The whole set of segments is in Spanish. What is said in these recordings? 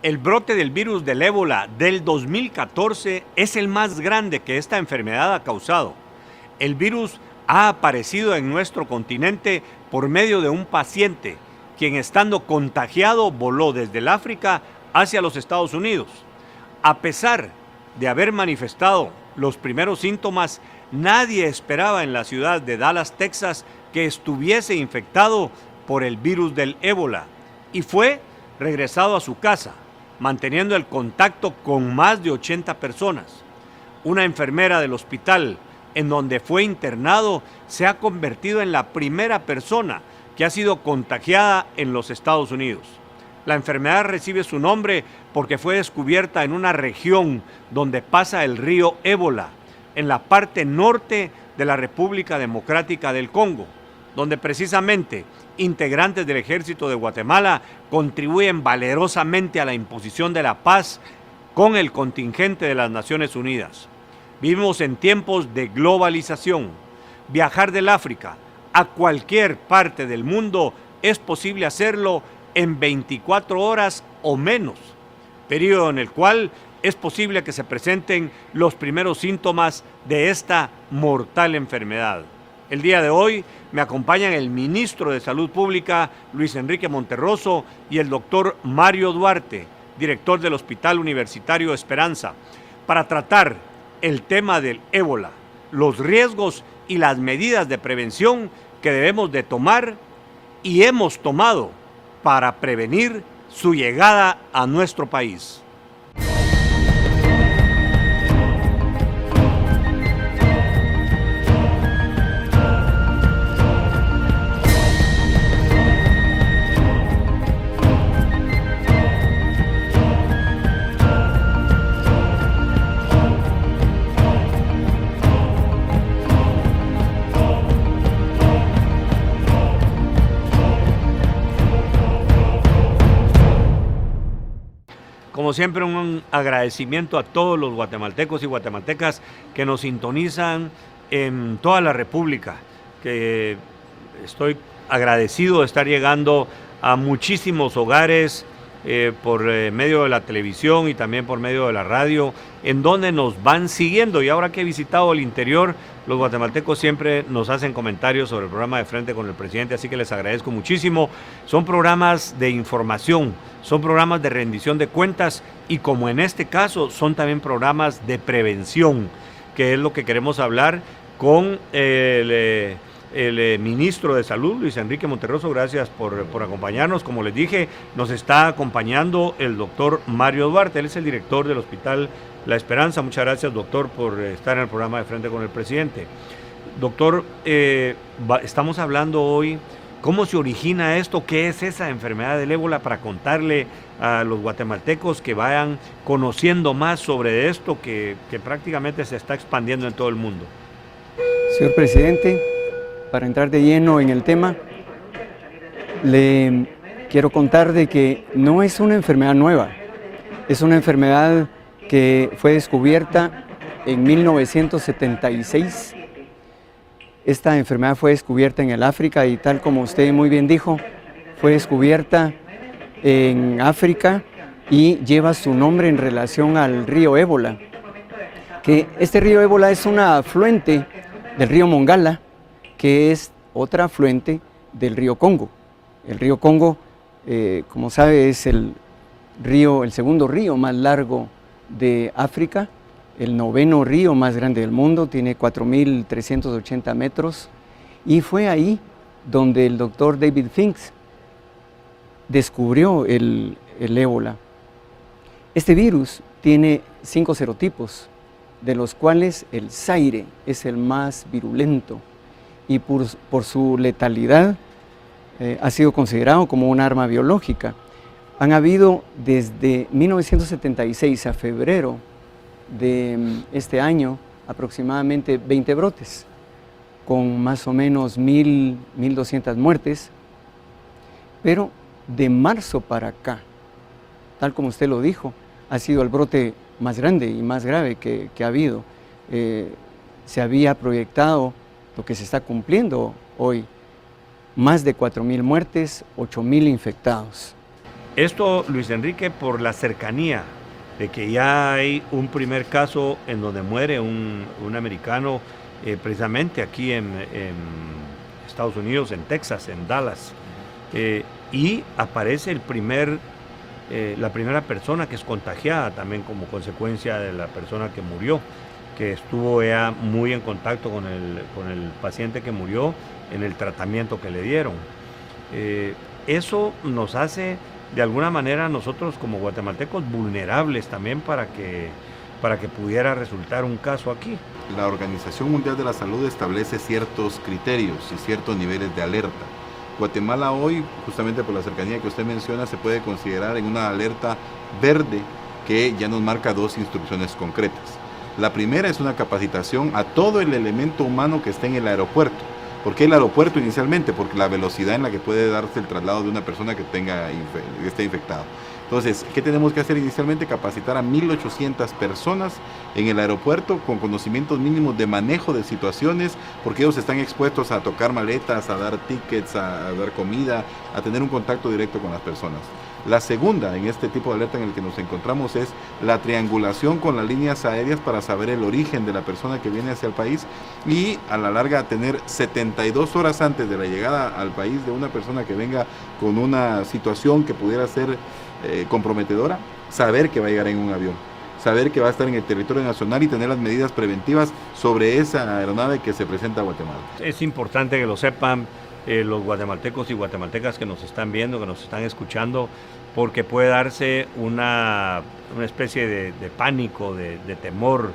El brote del virus del ébola del 2014 es el más grande que esta enfermedad ha causado. El virus ha aparecido en nuestro continente por medio de un paciente, quien estando contagiado voló desde el África hacia los Estados Unidos. A pesar de haber manifestado los primeros síntomas, nadie esperaba en la ciudad de Dallas, Texas, que estuviese infectado por el virus del ébola y fue regresado a su casa, manteniendo el contacto con más de 80 personas. Una enfermera del hospital en donde fue internado se ha convertido en la primera persona que ha sido contagiada en los Estados Unidos. La enfermedad recibe su nombre porque fue descubierta en una región donde pasa el río Ébola, en la parte norte de la República Democrática del Congo, donde precisamente integrantes del Ejército de Guatemala contribuyen valerosamente a la imposición de la paz con el contingente de las Naciones Unidas. Vivimos en tiempos de globalización. Viajar del África a cualquier parte del mundo es posible hacerlo en 24 horas o menos, periodo en el cual es posible que se presenten los primeros síntomas de esta mortal enfermedad. El día de hoy me acompañan el ministro de Salud Pública, Luis Enrique Monterroso, y el doctor Mario Duarte, director del Hospital Universitario Esperanza, para tratar el tema del ébola, los riesgos y las medidas de prevención que debemos de tomar y hemos tomado para prevenir su llegada a nuestro país. Como siempre, un agradecimiento a todos los guatemaltecos y guatemaltecas que nos sintonizan en toda la República, que estoy agradecido de estar llegando a muchísimos hogares por medio de la televisión y también por medio de la radio, en donde nos van siguiendo. Y ahora que he visitado el interior, los guatemaltecos siempre nos hacen comentarios sobre el programa de Frente con el Presidente, así que les agradezco muchísimo. Son programas de información, son programas de rendición de cuentas y, como en este caso, son también programas de prevención, que es lo que queremos hablar con el ministro de Salud, Luis Enrique Monterroso. Gracias por acompañarnos. Como les dije, nos está acompañando el doctor Mario Duarte, él es el director del Hospital La Esperanza. Muchas gracias, doctor, por estar en el programa de Frente con el Presidente. Doctor, estamos hablando hoy cómo se origina esto, qué es esa enfermedad del ébola, para contarle a los guatemaltecos que vayan conociendo más sobre esto que prácticamente se está expandiendo en todo el mundo. Señor Presidente, para entrar de lleno en el tema, le quiero contar de que no es una enfermedad nueva, es una enfermedad que fue descubierta en 1976. Esta enfermedad fue descubierta en el África y, tal como usted muy bien dijo, fue descubierta en África y lleva su nombre en relación al río Ébola, que este río Ébola es un afluente del río Mongala, que es otra afluente del río Congo. El río Congo, como sabe, es el segundo río más largo de África, el noveno río más grande del mundo, tiene 4.380 metros, y fue ahí donde el doctor David Finks descubrió el ébola. Este virus tiene 5 serotipos, de los cuales el Zaire es el más virulento, y por su letalidad ha sido considerado como un arma biológica. Han habido desde 1976 a febrero de este año aproximadamente 20 brotes, con más o menos 1.200 muertes, pero de marzo para acá, tal como usted lo dijo, ha sido el brote más grande y más grave que ha habido. Se había proyectado lo que se está cumpliendo hoy, más de 4.000 muertes, 8.000 infectados. Esto, Luis Enrique, por la cercanía de que ya hay un primer caso en donde muere un americano, precisamente aquí en Estados Unidos, en Texas, en Dallas, y aparece la primera persona que es contagiada también como consecuencia de la persona que murió, que estuvo ya muy en contacto con el paciente que murió en el tratamiento que le dieron. Eso nos hace de alguna manera nosotros como guatemaltecos vulnerables también para que pudiera resultar un caso aquí. La Organización Mundial de la Salud establece ciertos criterios y ciertos niveles de alerta. Guatemala hoy, justamente por la cercanía que usted menciona, se puede considerar en una alerta verde que ya nos marca dos instrucciones concretas. La primera es una capacitación a todo el elemento humano que esté en el aeropuerto. ¿Por qué el aeropuerto inicialmente? Porque la velocidad en la que puede darse el traslado de una persona que esté infectada. Entonces, ¿qué tenemos que hacer inicialmente? Capacitar a 1.800 personas en el aeropuerto con conocimientos mínimos de manejo de situaciones, porque ellos están expuestos a tocar maletas, a dar tickets, a dar comida, a tener un contacto directo con las personas. La segunda en este tipo de alerta en el que nos encontramos es la triangulación con las líneas aéreas para saber el origen de la persona que viene hacia el país y a la larga tener 72 horas antes de la llegada al país de una persona que venga con una situación que pudiera ser comprometedora, saber que va a llegar en un avión, saber que va a estar en el territorio nacional y tener las medidas preventivas sobre esa aeronave que se presenta a Guatemala. Es importante que lo sepan los guatemaltecos y guatemaltecas que nos están viendo, que nos están escuchando, porque puede darse una especie de pánico, de temor,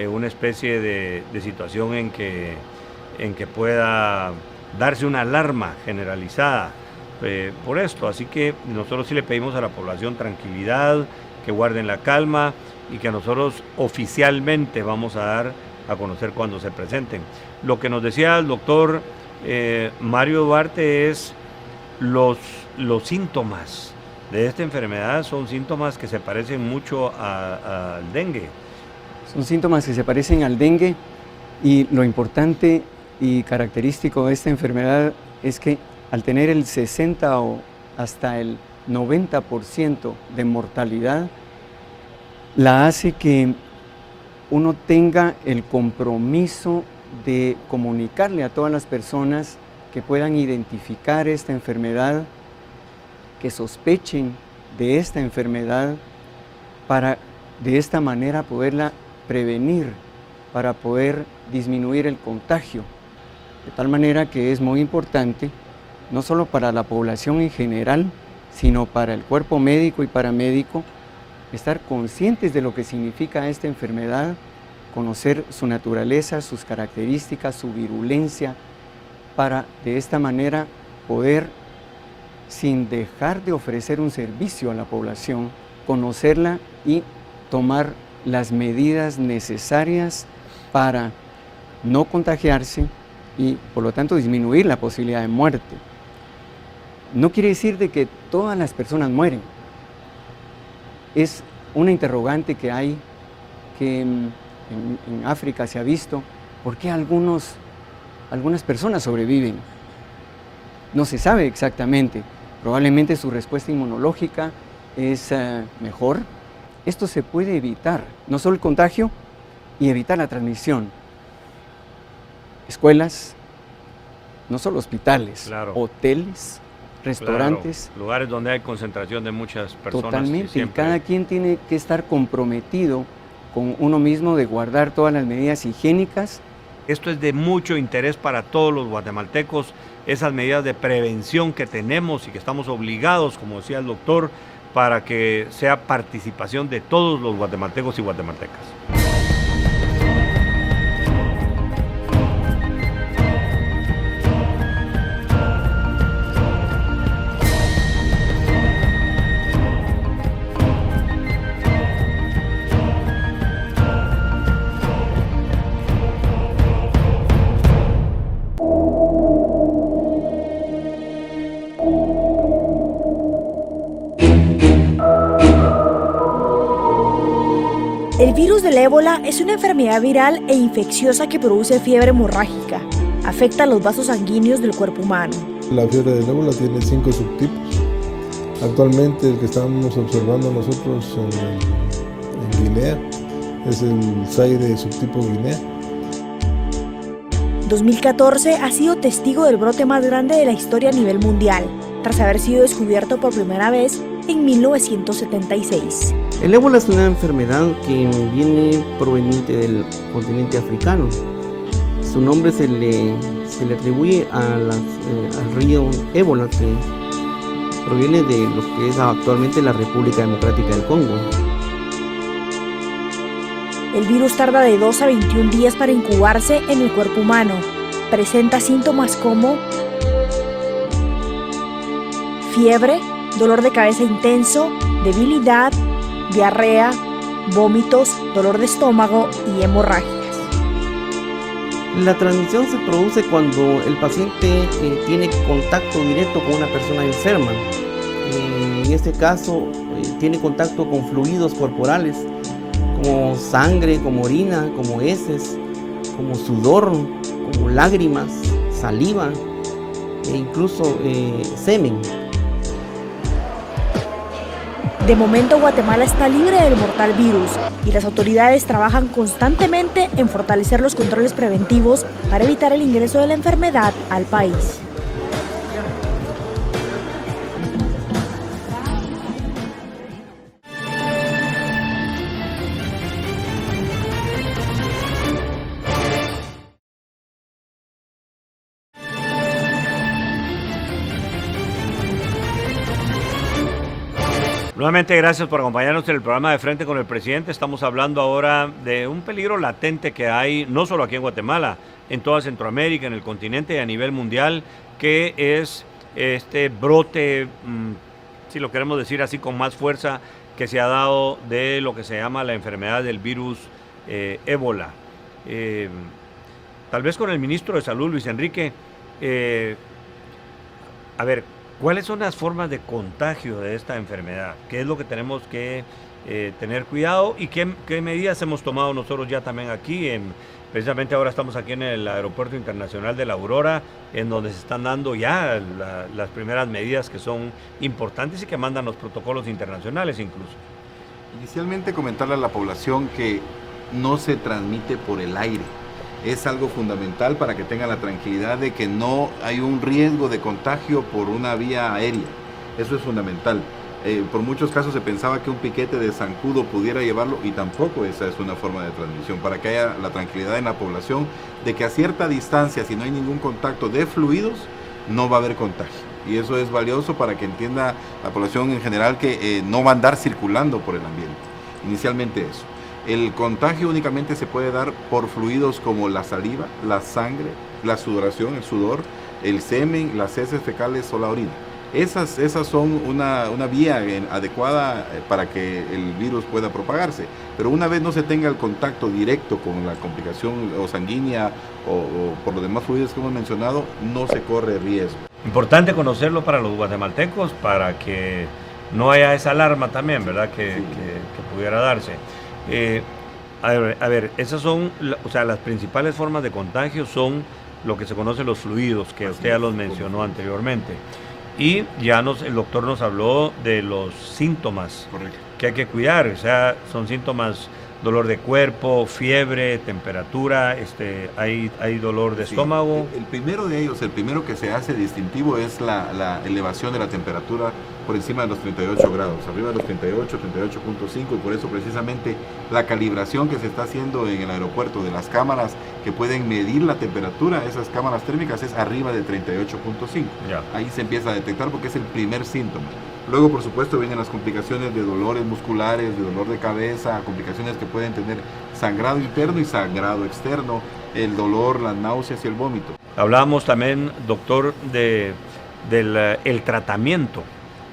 una especie de situación en que pueda darse una alarma generalizada por esto. Así que nosotros sí le pedimos a la población tranquilidad, que guarden la calma y que nosotros oficialmente vamos a dar a conocer cuando se presenten. Lo que nos decía el doctor Mario Duarte es los síntomas de esta enfermedad son síntomas que se parecen mucho al dengue. Son síntomas que se parecen al dengue y lo importante y característico de esta enfermedad es que al tener el 60 o hasta el 90% de mortalidad, la hace que uno tenga el compromiso de comunicarle a todas las personas que puedan identificar esta enfermedad, que sospechen de esta enfermedad, para de esta manera poderla prevenir, para poder disminuir el contagio. De tal manera que es muy importante, no solo para la población en general, sino para el cuerpo médico y paramédico, estar conscientes de lo que significa esta enfermedad, conocer su naturaleza, sus características, su virulencia, para de esta manera poder, sin dejar de ofrecer un servicio a la población, conocerla y tomar las medidas necesarias para no contagiarse y por lo tanto disminuir la posibilidad de muerte. No quiere decir de que todas las personas mueren. Es una interrogante que hay, que en África se ha visto, ¿por qué algunas personas sobreviven? No se sabe exactamente, probablemente su respuesta inmunológica es mejor. Esto se puede evitar, no solo el contagio y evitar la transmisión. Escuelas, no solo hospitales, claro, hoteles, restaurantes. Claro, lugares donde hay concentración de muchas personas. Totalmente, y cada quien tiene que estar comprometido con uno mismo de guardar todas las medidas higiénicas. Esto es de mucho interés para todos los guatemaltecos, esas medidas de prevención que tenemos y que estamos obligados, como decía el doctor, para que sea participación de todos los guatemaltecos y guatemaltecas. El virus del ébola es una enfermedad viral e infecciosa que produce fiebre hemorrágica. Afecta los vasos sanguíneos del cuerpo humano. La fiebre del ébola tiene 5 subtipos. Actualmente el que estamos observando nosotros en Guinea es el Zaire subtipo Guinea. 2014 ha sido testigo del brote más grande de la historia a nivel mundial, tras haber sido descubierto por primera vez en 1976. El ébola es una enfermedad que viene proveniente del continente africano. Su nombre se le atribuye al río Ébola, que proviene de lo que es actualmente la República Democrática del Congo. El virus tarda de 2 a 21 días para incubarse en el cuerpo humano. Presenta síntomas como fiebre, dolor de cabeza intenso, debilidad, diarrea, vómitos, dolor de estómago y hemorragias. La transmisión se produce cuando el paciente tiene contacto directo con una persona enferma. En este caso, tiene contacto con fluidos corporales, como sangre, como orina, como heces, como sudor, como lágrimas, saliva e incluso semen. De momento, Guatemala está libre del mortal virus y las autoridades trabajan constantemente en fortalecer los controles preventivos para evitar el ingreso de la enfermedad al país. Nuevamente, gracias por acompañarnos en el programa de Frente con el Presidente. Estamos hablando ahora de un peligro latente que hay, no solo aquí en Guatemala, en toda Centroamérica, en el continente y a nivel mundial, que es este brote, si lo queremos decir así con más fuerza, que se ha dado de lo que se llama la enfermedad del virus ébola. Tal vez con el ministro de Salud, Luis Enrique, a ver, ¿cuáles son las formas de contagio de esta enfermedad? ¿Qué es lo que tenemos que tener cuidado y qué medidas hemos tomado nosotros ya también aquí? Precisamente ahora estamos aquí en el Aeropuerto Internacional de La Aurora, en donde se están dando ya las primeras medidas que son importantes y que mandan los protocolos internacionales incluso. Inicialmente comentarle a la población que no se transmite por el aire. Es algo fundamental para que tengan la tranquilidad de que no hay un riesgo de contagio por una vía aérea. Eso es fundamental. Por muchos casos se pensaba que un piquete de zancudo pudiera llevarlo y tampoco esa es una forma de transmisión. Para que haya la tranquilidad en la población de que a cierta distancia, si no hay ningún contacto de fluidos, no va a haber contagio. Y eso es valioso para que entienda la población en general que no va a andar circulando por el ambiente. Inicialmente eso. El contagio únicamente se puede dar por fluidos como la saliva, la sangre, la sudoración, el sudor, el semen, las heces fecales o la orina. Esas son una vía adecuada para que el virus pueda propagarse. Pero una vez no se tenga el contacto directo con la complicación o sanguínea o por los demás fluidos que hemos mencionado, no se corre riesgo. Importante conocerlo para los guatemaltecos para que no haya esa alarma también, ¿verdad? Que pudiera darse. A ver, esas son, o sea, las principales formas de contagio son lo que se conocen los fluidos, que usted ya los mencionó anteriormente. Y ya el doctor nos habló de los síntomas. Correcto. Que hay que cuidar, o sea, son síntomas, dolor de cuerpo, fiebre, temperatura, hay dolor de estómago. El primero de ellos, el primero que se hace distintivo es la elevación de la temperatura por encima de los 38 grados, arriba de los 38, 38.5, y por eso precisamente la calibración que se está haciendo en el aeropuerto de las cámaras que pueden medir la temperatura, esas cámaras térmicas, es arriba de 38.5. Ahí se empieza a detectar porque es el primer síntoma. Luego, por supuesto, vienen las complicaciones de dolores musculares, de dolor de cabeza, complicaciones que pueden tener sangrado interno y sangrado externo, el dolor, las náuseas y el vómito. Hablábamos también, doctor, del tratamiento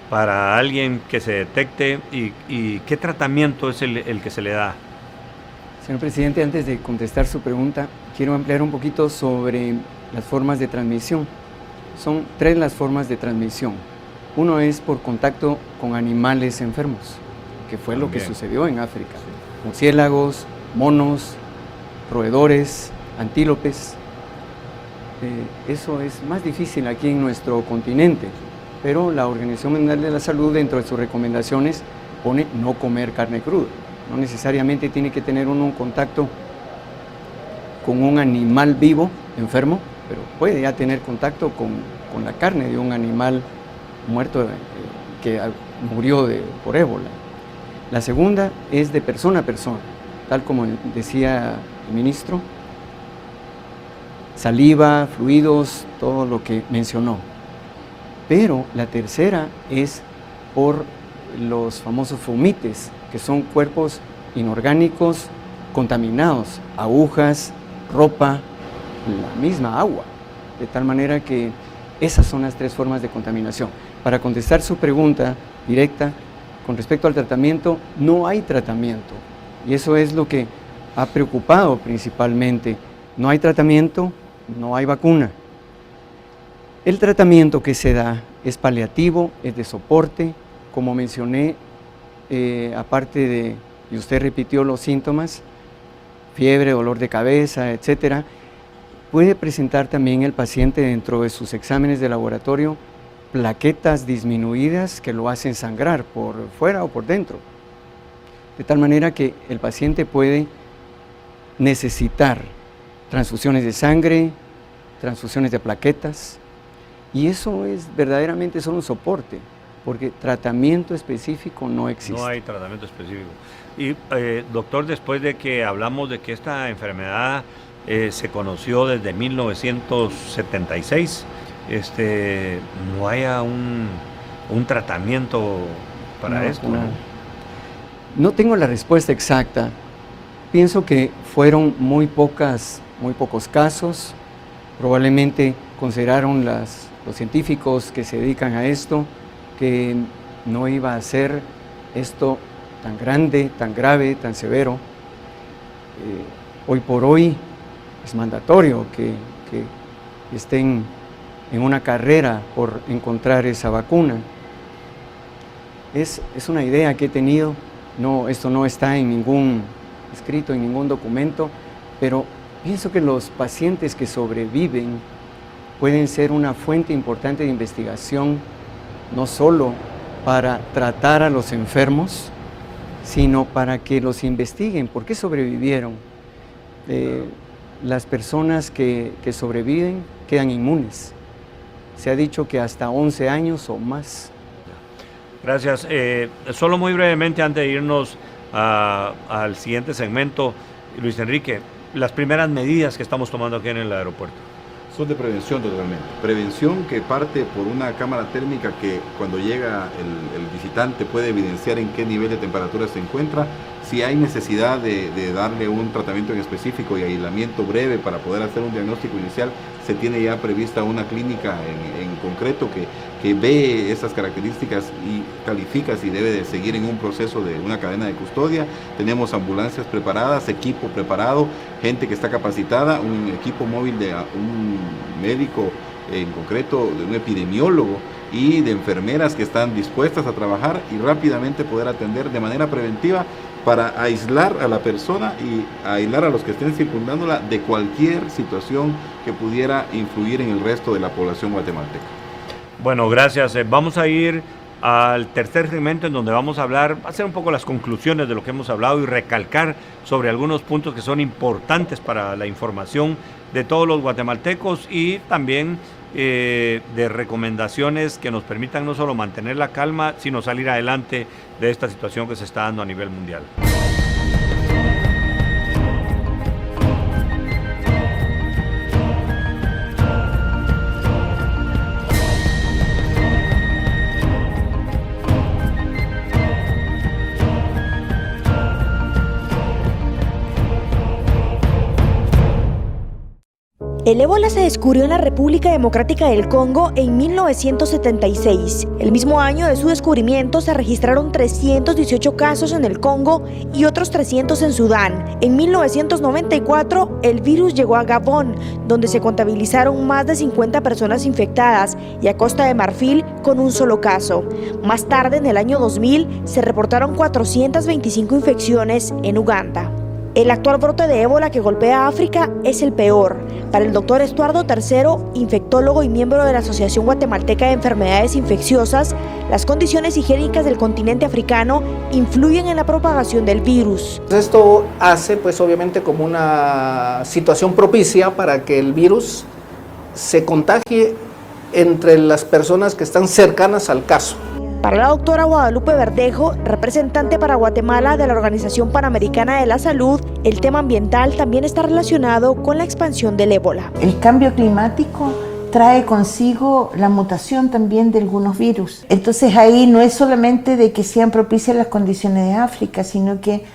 para alguien que se detecte y qué tratamiento es el que se le da. Señor presidente, antes de contestar su pregunta, quiero ampliar un poquito sobre las formas de transmisión. Son 3 las formas de transmisión. Uno es por contacto con animales enfermos, que fue lo que sucedió en África. Murciélagos, monos, roedores, antílopes. Eso es más difícil aquí en nuestro continente. pero la Organización Mundial de la Salud, dentro de sus recomendaciones, pone no comer carne cruda. No necesariamente tiene que tener uno un contacto con un animal vivo, enfermo, pero puede ya tener contacto con la carne de un animal muerto que murió por ébola. La segunda es de persona a persona, tal como decía el ministro, saliva, fluidos, todo lo que mencionó. Pero la tercera es por los famosos fomites, que son cuerpos inorgánicos contaminados, agujas, ropa, la misma agua, de tal manera que esas son las tres formas de contaminación. Para contestar su pregunta directa, con respecto al tratamiento, no hay tratamiento, y eso es lo que ha preocupado principalmente. No hay tratamiento, no hay vacuna. El tratamiento que se da es paliativo, es de soporte, como mencioné, aparte de, y usted repitió los síntomas, fiebre, dolor de cabeza, etcétera, puede presentar también el paciente dentro de sus exámenes de laboratorio plaquetas disminuidas que lo hacen sangrar por fuera o por dentro, de tal manera que el paciente puede necesitar transfusiones de sangre, transfusiones de plaquetas, y eso es verdaderamente solo un soporte, porque tratamiento específico no existe. No hay tratamiento específico. Y doctor, después de que hablamos de que esta enfermedad se conoció desde 1976, no haya un tratamiento para esto, ¿no? No tengo la respuesta exacta. Pienso que fueron muy pocos casos. Probablemente consideraron los científicos que se dedican a esto que no iba a ser esto tan grande, tan grave, tan severo. Hoy por hoy es mandatorio que estén en una carrera por encontrar esa vacuna. Es una idea que he tenido, esto no está en ningún escrito, en ningún documento, pero pienso que los pacientes que sobreviven pueden ser una fuente importante de investigación, no solo para tratar a los enfermos, sino para que los investiguen por qué sobrevivieron. Las personas que sobreviven quedan inmunes. Se ha dicho que hasta 11 años o más. Gracias. Solo muy brevemente, antes de irnos al siguiente segmento, Luis Enrique, las primeras medidas que estamos tomando aquí en el aeropuerto. Son de prevención totalmente. Prevención que parte por una cámara térmica que cuando llega el visitante puede evidenciar en qué nivel de temperatura se encuentra. Si hay necesidad de darle un tratamiento en específico y aislamiento breve para poder hacer un diagnóstico inicial, se tiene ya prevista una clínica en concreto que ve esas características y califica si debe de seguir en un proceso de una cadena de custodia. Tenemos ambulancias preparadas, equipo preparado, gente que está capacitada, un equipo móvil de un médico en concreto, de un epidemiólogo y de enfermeras que están dispuestas a trabajar y rápidamente poder atender de manera preventiva para aislar a la persona y aislar a los que estén circundándola de cualquier situación que pudiera influir en el resto de la población guatemalteca. Bueno, gracias. Vamos a ir al tercer segmento en donde vamos a hacer un poco las conclusiones de lo que hemos hablado y recalcar sobre algunos puntos que son importantes para la información de todos los guatemaltecos y también de recomendaciones que nos permitan no solo mantener la calma, sino salir adelante de esta situación que se está dando a nivel mundial. El ébola se descubrió en la República Democrática del Congo en 1976. El mismo año de su descubrimiento se registraron 318 casos en el Congo y otros 300 en Sudán. En 1994, el virus llegó a Gabón, donde se contabilizaron más de 50 personas infectadas, y a Costa de Marfil con un solo caso. Más tarde, en el año 2000, se reportaron 425 infecciones en Uganda. El actual brote de ébola que golpea a África es el peor. Para el doctor Estuardo III, infectólogo y miembro de la Asociación Guatemalteca de Enfermedades Infecciosas, las condiciones higiénicas del continente africano influyen en la propagación del virus. Esto hace, pues obviamente, como una situación propicia para que el virus se contagie entre las personas que están cercanas al caso. Para la doctora Guadalupe Verdejo, representante para Guatemala de la Organización Panamericana de la Salud, el tema ambiental también está relacionado con la expansión del ébola. El cambio climático trae consigo la mutación también de algunos virus. Entonces ahí no es solamente de que sean propicias las condiciones de África, sino que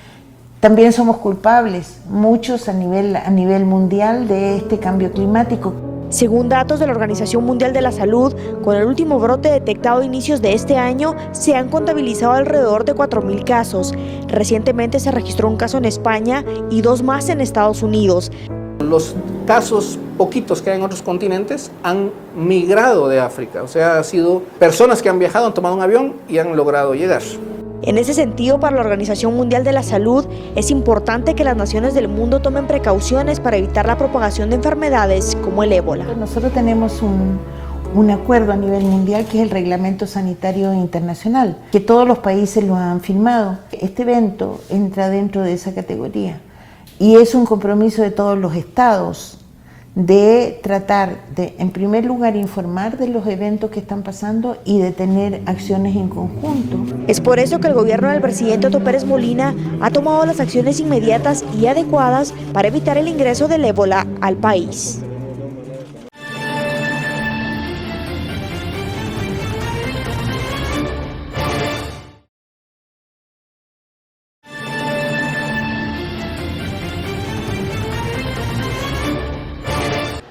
también somos culpables, muchos a nivel mundial, de este cambio climático. Según datos de la Organización Mundial de la Salud, con el último brote detectado a inicios de este año, se han contabilizado alrededor de 4.000 casos. Recientemente se registró un caso en España y 2 más en Estados Unidos. Los casos poquitos que hay en otros continentes han migrado de África, o sea, han sido personas que han viajado, han tomado un avión y han logrado llegar. En ese sentido, para la Organización Mundial de la Salud, es importante que las naciones del mundo tomen precauciones para evitar la propagación de enfermedades como el ébola. Nosotros tenemos un acuerdo a nivel mundial que es el Reglamento Sanitario Internacional, que todos los países lo han firmado. Este evento entra dentro de esa categoría y es un compromiso de todos los estados de tratar de, en primer lugar, informar de los eventos que están pasando y de tener acciones en conjunto. Es por eso que el gobierno del presidente Otto Pérez Molina ha tomado las acciones inmediatas y adecuadas para evitar el ingreso del ébola al país.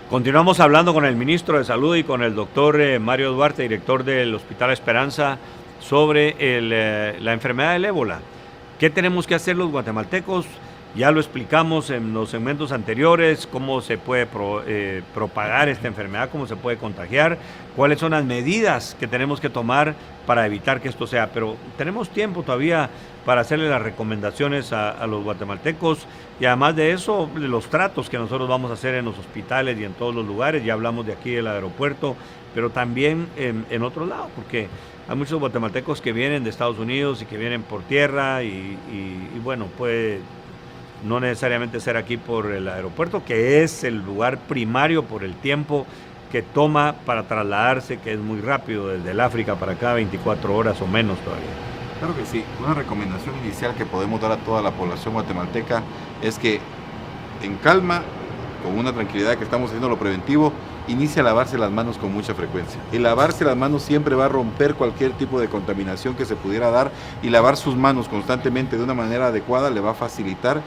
Continuamos hablando con el ministro de Salud y con el doctor Mario Duarte, director del Hospital Esperanza, sobre la enfermedad del ébola. ¿Qué tenemos que hacer los guatemaltecos? Ya lo explicamos en los segmentos anteriores, cómo se puede propagar esta enfermedad, cómo se puede contagiar, cuáles son las medidas que tenemos que tomar para evitar que esto sea. Pero tenemos tiempo todavía para hacerle las recomendaciones a los guatemaltecos y además de eso, los tratos que nosotros vamos a hacer en los hospitales y en todos los lugares. Ya hablamos de aquí del aeropuerto, pero también en otros lados, porque hay muchos guatemaltecos que vienen de Estados Unidos y que vienen por tierra y bueno, puede no necesariamente ser aquí por el aeropuerto, que es el lugar primario por el tiempo que toma para trasladarse, que es muy rápido desde el África para acá, 24 horas o menos todavía. Claro que sí. Una recomendación inicial que podemos dar a toda la población guatemalteca es que en calma, con una tranquilidad que estamos haciendo lo preventivo, inicia a lavarse las manos con mucha frecuencia. Y lavarse las manos siempre va a romper cualquier tipo de contaminación que se pudiera dar, y lavar sus manos constantemente de una manera adecuada le va a facilitar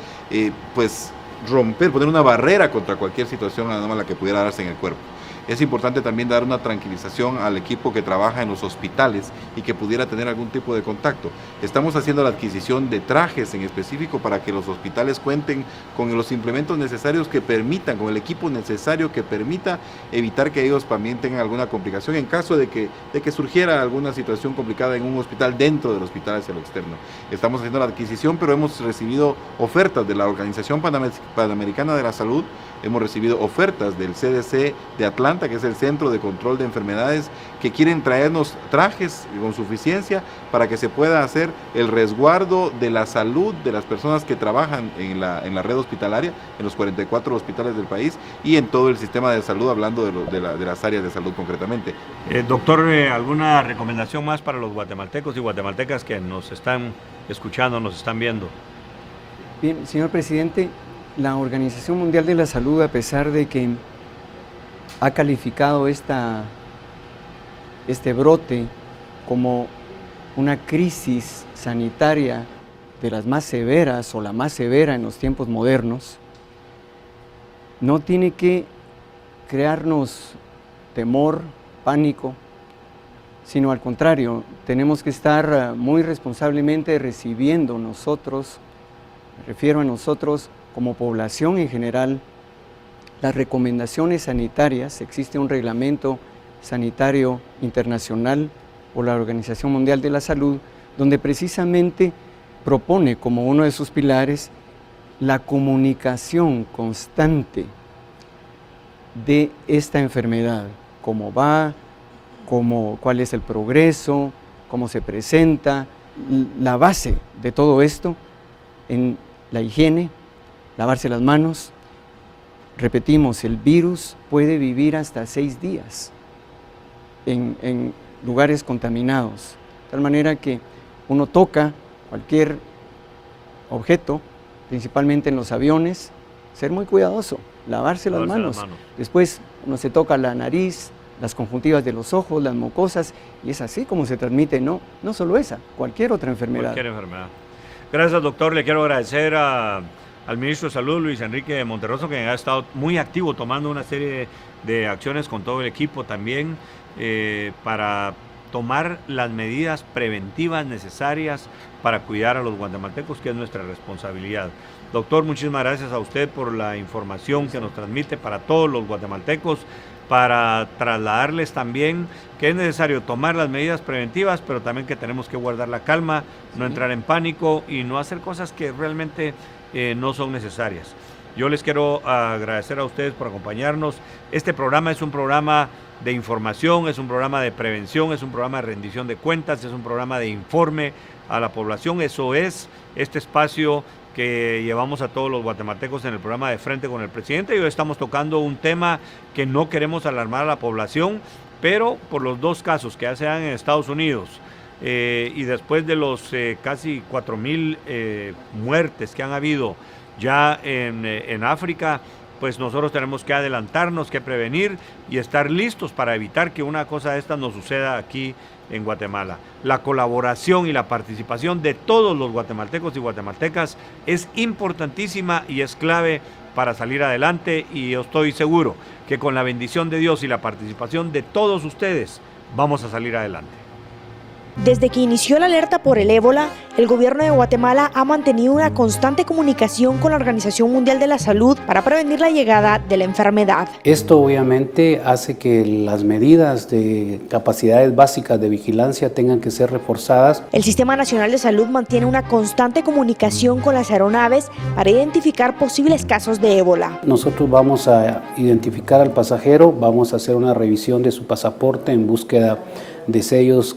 pues romper, poner una barrera contra cualquier situación anómala que pudiera darse en el cuerpo. Es importante también dar una tranquilización al equipo que trabaja en los hospitales y que pudiera tener algún tipo de contacto. Estamos haciendo la adquisición de trajes en específico para que los hospitales cuenten con los implementos necesarios que permitan, con el equipo necesario que permita evitar que ellos también tengan alguna complicación en caso de que surgiera alguna situación complicada en un hospital dentro del hospital hacia lo externo. Estamos haciendo la adquisición, pero hemos recibido ofertas de la Organización Panamericana de la Salud, hemos recibido ofertas del CDC de Atlanta, que es el Centro de Control de Enfermedades, que quieren traernos trajes con suficiencia para que se pueda hacer el resguardo de la salud de las personas que trabajan en la red hospitalaria, en los 44 hospitales del país y en todo el sistema de salud, hablando de las áreas de salud concretamente. Doctor, ¿alguna recomendación más para los guatemaltecos y guatemaltecas que nos están escuchando, nos están viendo? Bien, señor presidente, la Organización Mundial de la Salud, a pesar de que ha calificado este brote como una crisis sanitaria de las más severas o la más severa en los tiempos modernos, no tiene que crearnos temor, pánico, sino al contrario, tenemos que estar muy responsablemente recibiendo nosotros, me refiero a nosotros como población en general, las recomendaciones sanitarias. Existe un reglamento sanitario internacional por la Organización Mundial de la Salud, donde precisamente propone como uno de sus pilares la comunicación constante de esta enfermedad, cómo va, cuál es el progreso, cómo se presenta, la base de todo esto en la higiene, lavarse las manos. Repetimos, el virus puede vivir hasta 6 días en lugares contaminados, de tal manera que uno toca cualquier objeto, principalmente en los aviones, ser muy cuidadoso, lavarse las manos. Después uno se toca la nariz, las conjuntivas de los ojos, las mucosas, y es así como se transmite, no solo esa, cualquier otra enfermedad. Cualquier enfermedad. Gracias, doctor. Le quiero agradecer al ministro de Salud, Luis Enrique Monterroso, que ha estado muy activo tomando una serie de acciones con todo el equipo también para tomar las medidas preventivas necesarias para cuidar a los guatemaltecos, que es nuestra responsabilidad. Doctor, muchísimas gracias a usted por la información que nos transmite para todos los guatemaltecos, para trasladarles también que es necesario tomar las medidas preventivas, pero también que tenemos que guardar la calma, no entrar en pánico y no hacer cosas que realmente no son necesarias. Yo les quiero agradecer a ustedes por acompañarnos. Este programa es un programa de información, es un programa de prevención, es un programa de rendición de cuentas, es un programa de informe a la población. Eso es este espacio que llevamos a todos los guatemaltecos en el programa de Frente con el Presidente. Y hoy estamos tocando un tema que no queremos alarmar a la población, pero por los 2 casos que ya se dan en Estados Unidos y después de los casi 4,000 muertes que han habido ya en África, pues nosotros tenemos que adelantarnos, que prevenir y estar listos para evitar que una cosa de estas nos suceda aquí en Guatemala. La colaboración y la participación de todos los guatemaltecos y guatemaltecas es importantísima y es clave para salir adelante, y yo estoy seguro que con la bendición de Dios y la participación de todos ustedes vamos a salir adelante. Desde que inició la alerta por el ébola, el gobierno de Guatemala ha mantenido una constante comunicación con la Organización Mundial de la Salud para prevenir la llegada de la enfermedad. Esto obviamente hace que las medidas de capacidades básicas de vigilancia tengan que ser reforzadas. El Sistema Nacional de Salud mantiene una constante comunicación con las aeronaves para identificar posibles casos de ébola. Nosotros vamos a identificar al pasajero, vamos a hacer una revisión de su pasaporte en búsqueda de sellos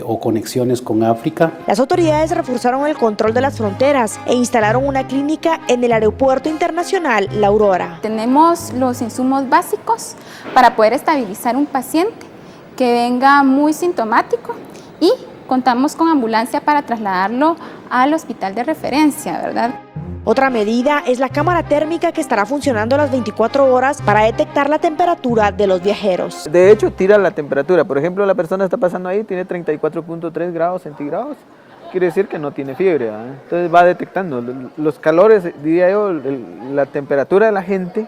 o conexiones con África. Las autoridades reforzaron el control de las fronteras e instalaron una clínica en el Aeropuerto Internacional La Aurora. Tenemos los insumos básicos para poder estabilizar un paciente que venga muy sintomático y contamos con ambulancia para trasladarlo al hospital de referencia, ¿verdad? Otra medida es la cámara térmica que estará funcionando las 24 horas para detectar la temperatura de los viajeros. De hecho, tira la temperatura. Por ejemplo, la persona está pasando ahí, tiene 34.3 grados centígrados. Quiere decir que no tiene fiebre, ¿verdad? Entonces va detectando los calores, diría yo, la temperatura de la gente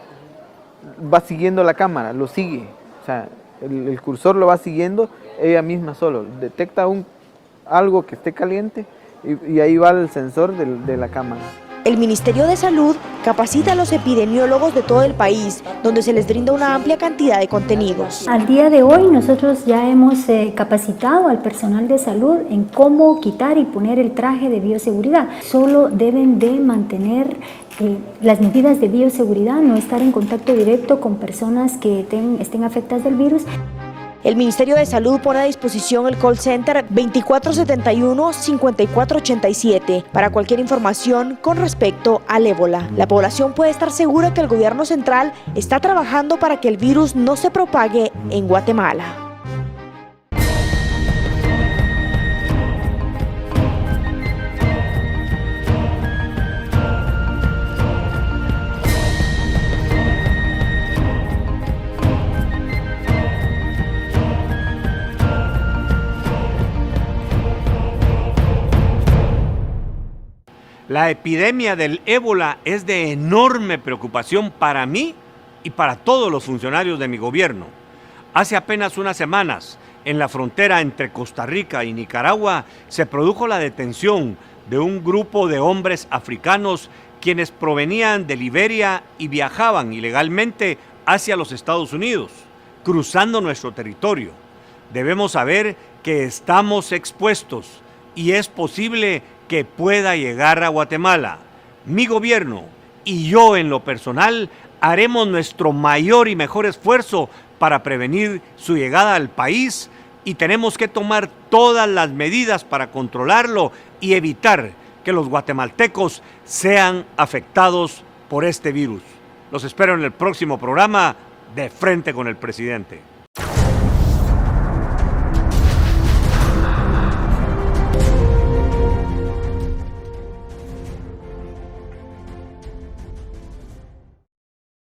va siguiendo la cámara, lo sigue. O sea, el cursor lo va siguiendo, ella misma solo detecta algo que esté caliente y ahí va el sensor de la cámara. El Ministerio de Salud capacita a los epidemiólogos de todo el país, donde se les brinda una amplia cantidad de contenidos. Al día de hoy nosotros ya hemos capacitado al personal de salud en cómo quitar y poner el traje de bioseguridad. Solo deben de mantener las medidas de bioseguridad, no estar en contacto directo con personas que estén afectadas del virus. El Ministerio de Salud pone a disposición el call center 2471-5487 para cualquier información con respecto al ébola. La población puede estar segura que el gobierno central está trabajando para que el virus no se propague en Guatemala. La epidemia del ébola es de enorme preocupación para mí y para todos los funcionarios de mi gobierno. Hace apenas unas semanas, en la frontera entre Costa Rica y Nicaragua, se produjo la detención de un grupo de hombres africanos quienes provenían de Liberia y viajaban ilegalmente hacia los Estados Unidos, cruzando nuestro territorio. Debemos saber que estamos expuestos y es posible que pueda llegar a Guatemala. mi gobierno y yo en lo personal haremos nuestro mayor y mejor esfuerzo para prevenir su llegada al país y tenemos que tomar todas las medidas para controlarlo y evitar que los guatemaltecos sean afectados por este virus. Los espero en el próximo programa de Frente con el Presidente.